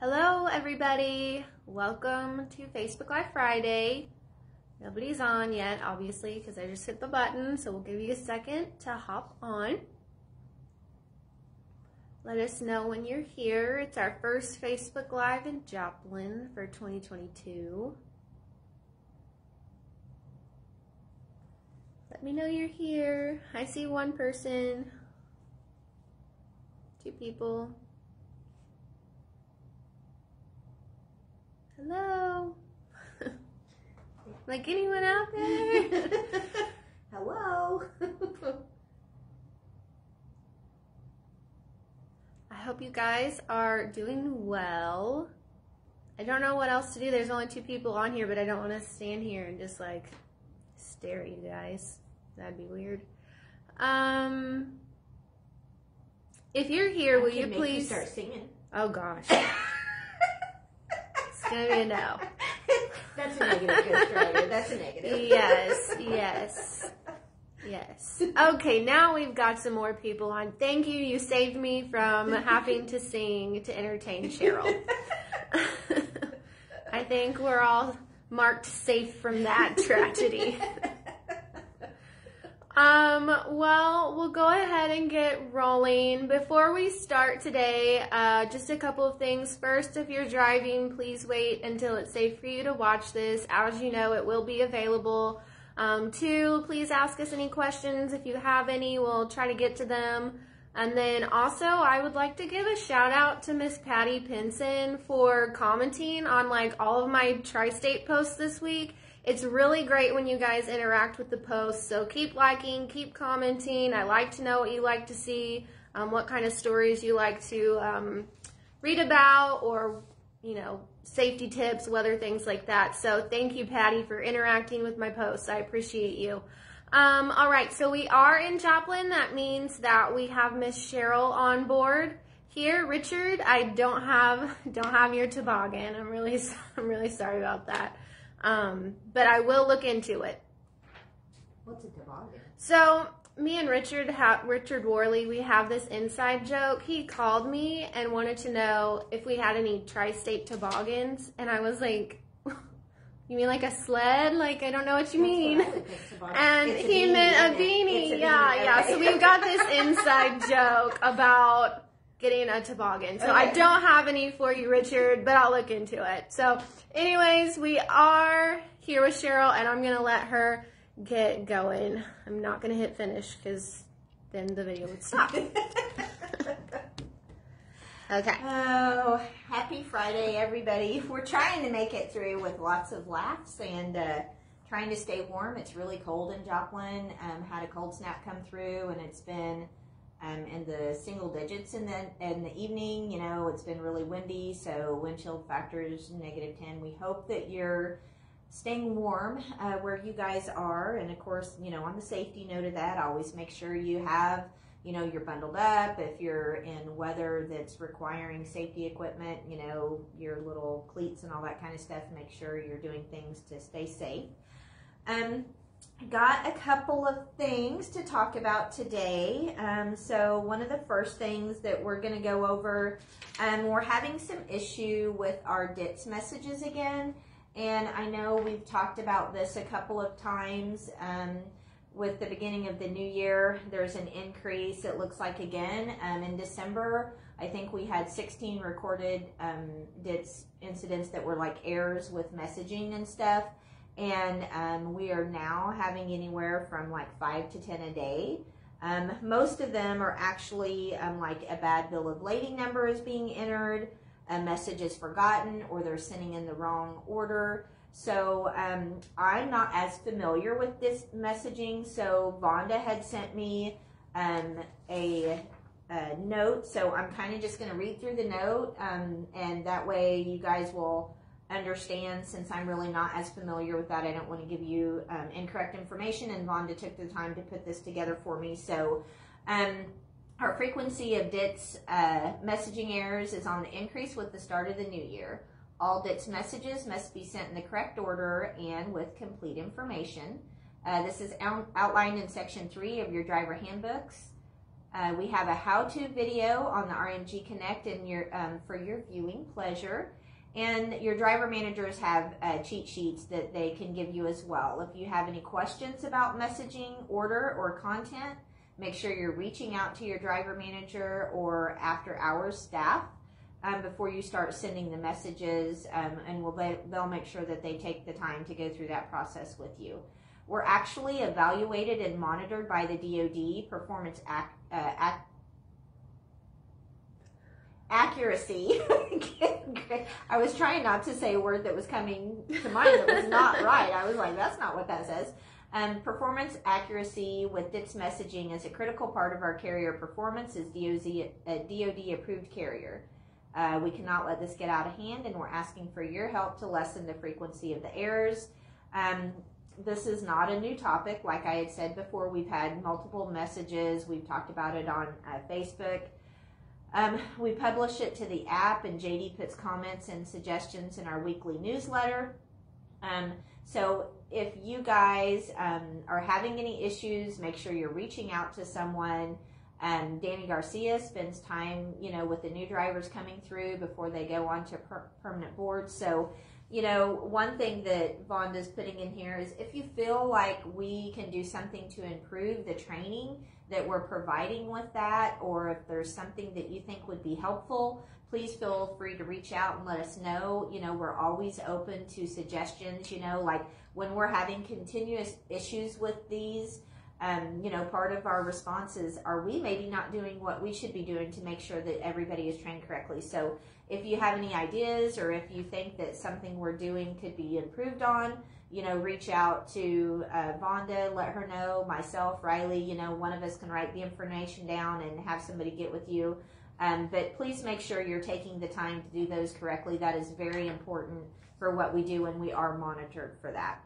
Hello everybody, welcome to Facebook Live Friday. Nobody's on yet, obviously, because I just hit the button, so we'll give you a second to hop on. Let us know when you're here. It's our first Facebook Live in Joplin for 2022. Let me know you're here. I see one person, two people. Hello. Like anyone out there? Hello. I hope you guys are doing well. I don't know what else to do. There's only two people on here, but I don't want to stand here and just like stare at you guys. That'd be weird. If you're here, will you please start singing? Oh gosh. It's gonna be a no. That's a negative, Ghost Rider. That's a negative. Yes. Okay, now we've got some more people on. Thank you. You saved me from having to sing to entertain Cheryl. I think we're all marked safe from that tragedy. Well, we'll go ahead and get rolling. Before we start today, just a couple of things. First, if you're driving, please wait until it's safe for you to watch this. As you know, it will be available. Two, please ask us any questions. If you have any, we'll try to get to them. And then also, I would like to give a shout out to Miss Patty Pinson for commenting on like all of my tri-state posts this week. It's really great when you guys interact with the posts, so keep liking, keep commenting. I like to know what you like to see, what kind of stories you like to read about, or, you know, safety tips, weather, things like that. So thank you, Patty, for interacting with my posts. I appreciate you. All right, so we are in Joplin. That means that we have Miss Cheryl on board here. Richard, I don't have your toboggan. I'm really sorry about that. But I will look into it. What's a toboggan? So me and Richard Worley, we have this inside joke. He called me and wanted to know if we had any tri-state toboggans, and I was like, you mean like a sled? Like, I don't know what you mean. And he meant a beanie. Yeah. Okay. So we've got this inside joke about getting a toboggan. So okay. I don't have any for you, Richard, but I'll look into it. So anyways, we are here with Cheryl, and I'm going to let her get going. I'm not going to hit finish because then the video would stop. Okay. Oh, happy Friday, everybody. We're trying to make it through with lots of laughs and trying to stay warm. It's really cold in Joplin. Had a cold snap come through, and it's been in the single digits in the evening. You know, it's been really windy, so wind chill factor is -10. We hope that you're staying warm where you guys are, and of course, you know, on the safety note of that, always make sure you have, you know, you're bundled up. If you're in weather that's requiring safety equipment, you know, your little cleats and all that kind of stuff, make sure you're doing things to stay safe. Got a couple of things to talk about today. So one of the first things that we're going to go over, we're having some issue with our DITS messages again. And I know we've talked about this a couple of times. With the beginning of the new year, there's an increase, it looks like, again. In December, I think we had 16 recorded DITS incidents that were like errors with messaging and stuff. And we are now having anywhere from like 5 to 10 a day. Most of them are actually like a bad bill of lading number is being entered, a message is forgotten, or they're sending in the wrong order. So I'm not as familiar with this messaging. So Vonda had sent me a note. So I'm kind of just going to read through the note, and that way you guys will understand. Since I'm really not as familiar with that, I don't want to give you incorrect information, and Vonda took the time to put this together for me. So our frequency of DITS messaging errors is on the increase with the start of the new year. All DITS messages must be sent in the correct order and with complete information. This is outlined in Section 3 of your driver handbooks. We have a how-to video on the RMG Connect and for your viewing pleasure. And your driver managers have cheat sheets that they can give you as well. If you have any questions about messaging, order, or content, make sure you're reaching out to your driver manager or after hours staff before you start sending the messages, and they'll make sure that they take the time to go through that process with you. We're actually evaluated and monitored by the DoD Performance Accuracy. I was trying not to say a word that was coming to mind that was not right. I was like, that's not what that says. Performance accuracy with DITS messaging is a critical part of our carrier performance as a DoD approved carrier. We cannot let this get out of hand, and we're asking for your help to lessen the frequency of the errors. This is not a new topic. Like I had said before, we've had multiple messages. We've talked about it on Facebook. We publish it to the app, and JD puts comments and suggestions in our weekly newsletter. So if you guys are having any issues, make sure you're reaching out to someone. Danny Garcia spends time, with the new drivers coming through before they go on to permanent boards. So, one thing that Vonda's putting in here is if you feel like we can do something to improve the training that we're providing with that, or if there's something that you think would be helpful, please feel free to reach out and let us know. We're always open to suggestions, like when we're having continuous issues with these, part of our response is, are we maybe not doing what we should be doing to make sure that everybody is trained correctly? So if you have any ideas, or if you think that something we're doing could be improved on, reach out to Vonda, let her know, myself, Riley, one of us can write the information down and have somebody get with you. But please make sure you're taking the time to do those correctly. That is very important for what we do, and we are monitored for that.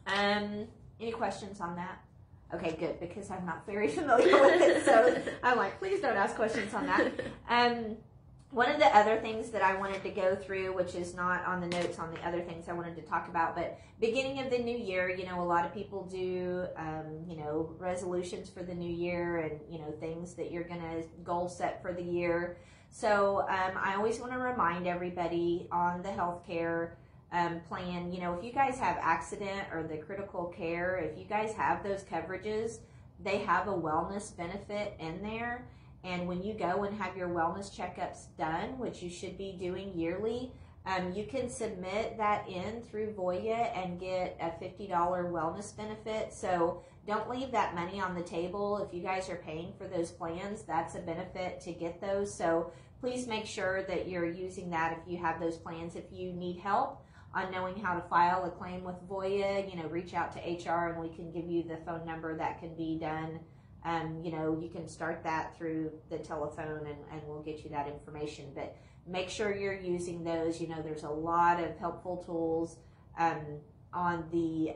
Any questions on that? Okay, good, because I'm not very familiar with it, so I'm like, please don't ask questions on that. One of the other things that I wanted to go through, which is not on the notes on the other things I wanted to talk about, but beginning of the new year, a lot of people do, resolutions for the new year and, things that you're going to goal set for the year. So I always want to remind everybody on the healthcare plan, if you guys have accident or the critical care, if you guys have those coverages, they have a wellness benefit in there. And when you go and have your wellness checkups done, which you should be doing yearly, you can submit that in through Voya and get a $50 wellness benefit. So don't leave that money on the table. If you guys are paying for those plans, that's a benefit to get those. So please make sure that you're using that if you have those plans. If you need help on knowing how to file a claim with Voya, reach out to HR and we can give you the phone number that can be done. You can start that through the telephone and we'll get you that information. But make sure you're using those. There's a lot of helpful tools on the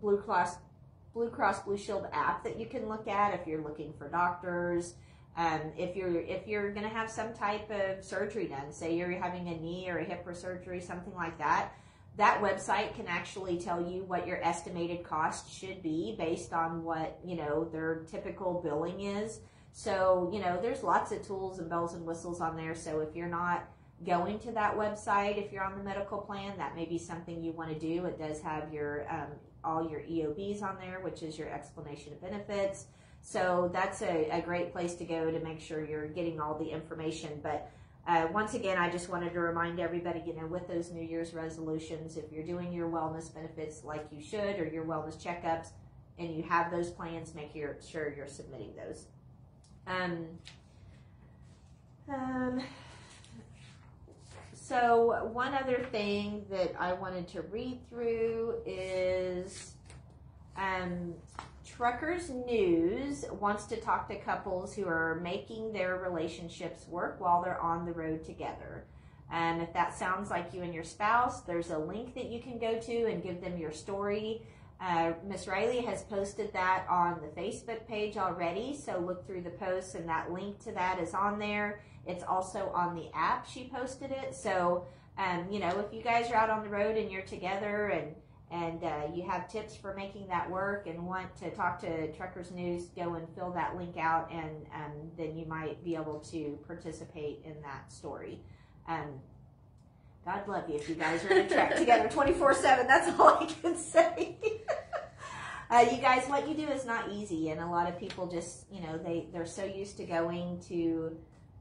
Blue Cross Blue Shield app that you can look at if you're looking for doctors. If you're going to have some type of surgery done, say you're having a knee or a hip surgery, something like that, that website can actually tell you what your estimated cost should be based on what, their typical billing is. So, there's lots of tools and bells and whistles on there. So if you're not going to that website, if you're on the medical plan, that may be something you want to do. It does have your all your EOBs on there, which is your explanation of benefits. So that's a great place to go to make sure you're getting all the information. But once again, I just wanted to remind everybody, with those New Year's resolutions, if you're doing your wellness benefits like you should, or your wellness checkups, and you have those plans, make sure you're submitting those. So one other thing that I wanted to read through is Truckers News wants to talk to couples who are making their relationships work while they're on the road together. If that sounds like you and your spouse, there's a link that you can go to and give them your story. Miss Riley has posted that on the Facebook page already, so look through the posts and that link to that is on there. It's also on the app. She posted it. So, if you guys are out on the road and you're together and you have tips for making that work and want to talk to Truckers News, go and fill that link out, and then you might be able to participate in that story. God love you if you guys are in a truck together 24/7. That's all I can say. You guys, what you do is not easy, and a lot of people just, they're so used to going to,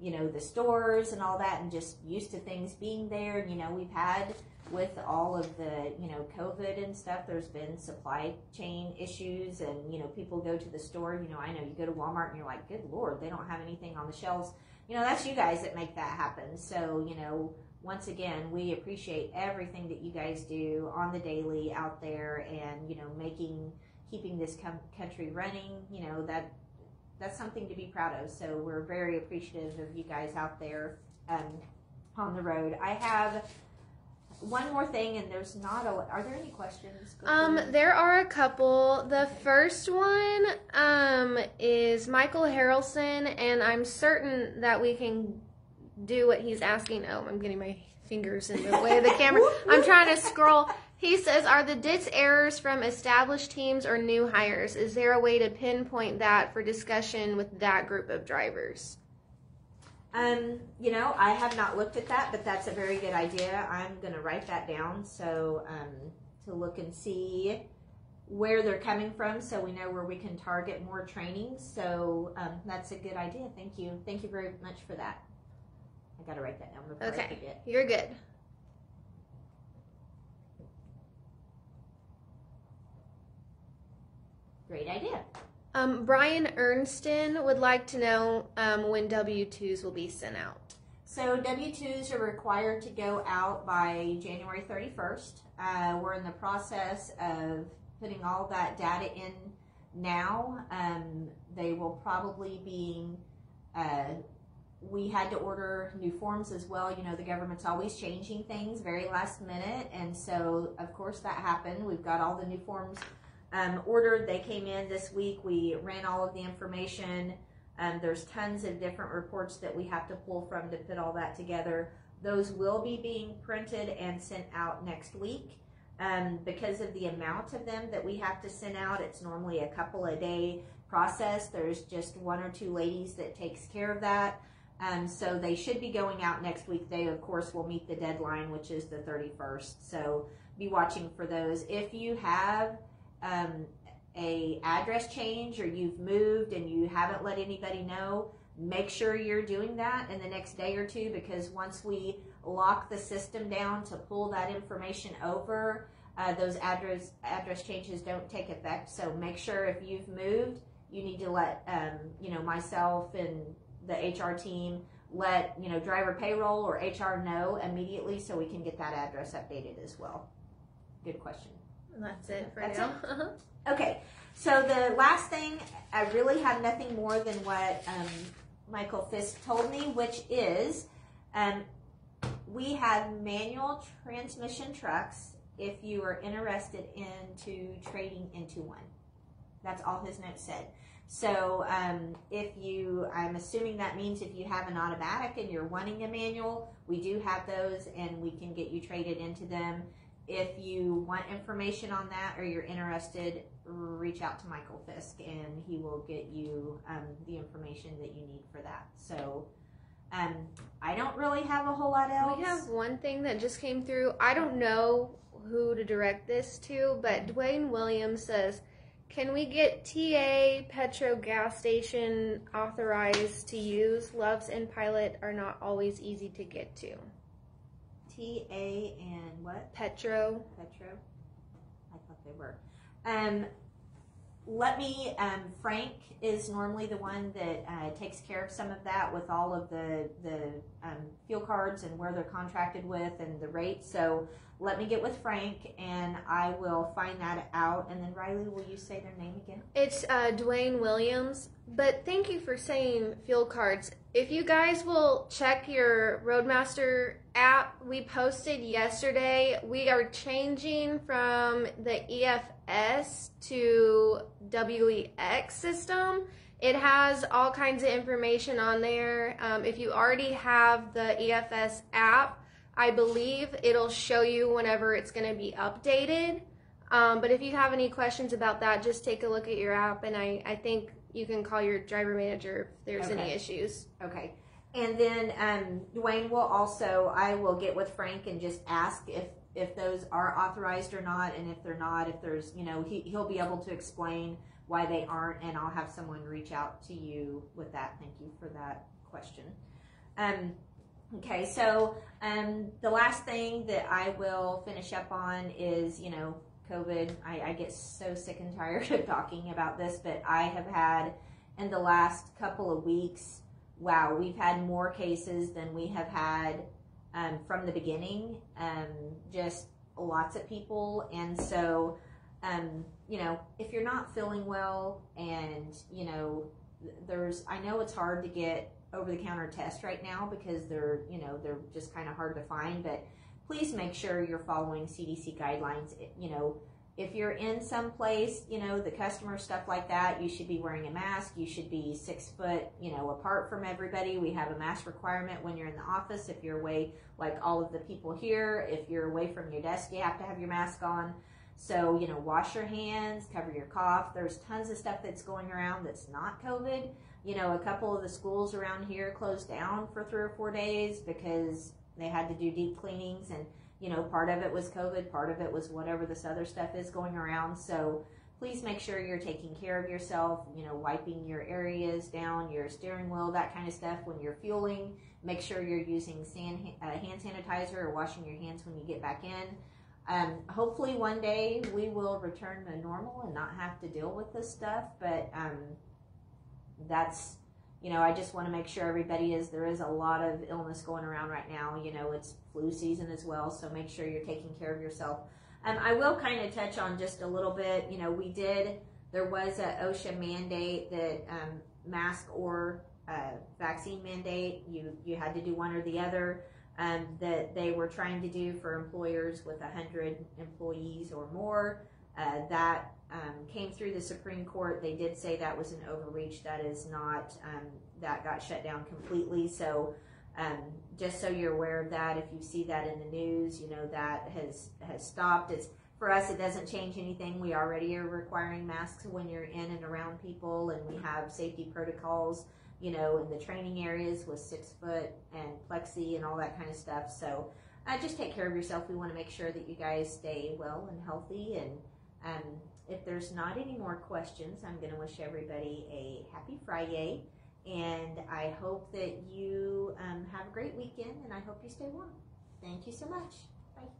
the stores and all that, and just used to things being there. We've had, with all of the, COVID and stuff, there's been supply chain issues, and, people go to the store. I know you go to Walmart and you're like, good Lord, they don't have anything on the shelves. That's you guys that make that happen. So, once again, we appreciate everything that you guys do on the daily out there, and, keeping this country running. That's something to be proud of. So we're very appreciative of you guys out there on the road. I have one more thing, and there's not are there any questions? There are a couple. The first one is Michael Harrelson, and I'm certain that we can do what he's asking. Oh, I'm getting my fingers in the way of the camera. I'm trying to scroll. He says, are the DITS errors from established teams or new hires? Is there a way to pinpoint that for discussion with that group of drivers? I have not looked at that, but that's a very good idea. I'm going to write that down so to look and see where they're coming from, so we know where we can target more training. So that's a good idea. Thank you. Thank you very much for that. I got to write that down before I forget. You're good. Great idea. Brian Ernston would like to know when W-2s will be sent out. So W-2s are required to go out by January 31st. We're in the process of putting all that data in now. They will probably be, we had to order new forms as well. The government's always changing things very last minute. And so, of course, that happened. We've got all the new forms ordered. They came in this week. We ran all of the information. There's tons of different reports that we have to pull from to put all that together. Those will be being printed and sent out next week. Because of the amount of them that we have to send out, it's normally a couple of day process. There's just one or two ladies that takes care of that. So they should be going out next week. They, of course, will meet the deadline, which is the 31st. So be watching for those. If you have a address change, or you've moved and you haven't let anybody know, make sure you're doing that in the next day or two, because once we lock the system down to pull that information over, those address changes don't take effect. So make sure if you've moved, you need to let myself and the HR team, let driver payroll or HR know immediately, so we can get that address updated as well. Good question. That's it for now. Okay, so the last thing, I really have nothing more than what Michael Fisk told me, which is we have manual transmission trucks if you are interested into trading into one. That's all his note said. So I'm assuming that means if you have an automatic and you're wanting a manual, we do have those, and we can get you traded into them. If you want information on that, or you're interested, reach out to Michael Fisk, and he will get you the information that you need for that. So I don't really have a whole lot else. We have one thing that just came through. I don't know who to direct this to, but Dwayne Williams says, can we get TA Petro gas station authorized to use? Loves and Pilot are not always easy to get to. TA and what? Petro. Petro. I thought they were. Frank is normally the one that takes care of some of that with all of the fuel cards and where they're contracted with and the rates. So let me get with Frank, and I will find that out. And then Riley, will you say their name again? It's Dwayne Williams. But thank you for saying fuel cards. If you guys will check your Roadmaster app, we posted yesterday, we are changing from the EFS to WEX system. It has all kinds of information on there. If you already have the EFS app, I believe it'll show you whenever it's going to be updated. But if you have any questions about that, just take a look at your app, and I think you can call your driver manager if there's any issues. Okay. And then Dwayne will also, I will get with Frank and just ask if those are authorized or not, and if they're not, if there's, you know, he'll be able to explain why they aren't, and I'll have someone reach out to you with that. Thank you for that question. Okay, so the last thing that I will finish up on is, you know, COVID. I get so sick and tired of talking about this, but I have had in the last couple of weeks, wow, we've had more cases than we have had from the beginning, just lots of people. And so, you know, if you're not feeling well and, you know, I know it's hard to get over-the-counter tests right now because they're just kind of hard to find, but please make sure you're following CDC guidelines. You know, if you're in some place, you know, the customer stuff like that, you should be wearing a mask. You should be 6 foot, you know, apart from everybody. We have a mask requirement when you're in the office. If you're away, like all of the people here, if you're away from your desk, you have to have your mask on. So, you know, wash your hands, cover your cough. There's tons of stuff that's going around that's not COVID. You know, a couple of the schools around here closed down for 3 or 4 days because they had to do deep cleanings, and you know, part of it was COVID, part of it was whatever this other stuff is going around. So please make sure you're taking care of yourself, you know, wiping your areas down, your steering wheel, that kind of stuff. When you're fueling, make sure you're using hand sanitizer or washing your hands when you get back in. Hopefully one day we will return to normal and not have to deal with this stuff, but that's, you know, I just want to make sure everybody there is a lot of illness going around right now. You know, it's flu season as well, so make sure you're taking care of yourself. I will kind of touch on just a little bit, you know, there was a OSHA mandate that mask or vaccine mandate, you had to do one or the other, that they were trying to do for employers with 100 employees or more. That came through the Supreme Court. They did say that was an overreach. That is not, that got shut down completely. So just so you're aware of that, if you see that in the news, you know, that has stopped. For us, it doesn't change anything. We already are requiring masks when you're in and around people, and we have safety protocols, you know, in the training areas with 6 foot and plexi and all that kind of stuff. So just take care of yourself. We want to make sure that you guys stay well and healthy. And if there's not any more questions, I'm going to wish everybody a happy Friday, and I hope that you have a great weekend, and I hope you stay warm. Thank you so much. Bye.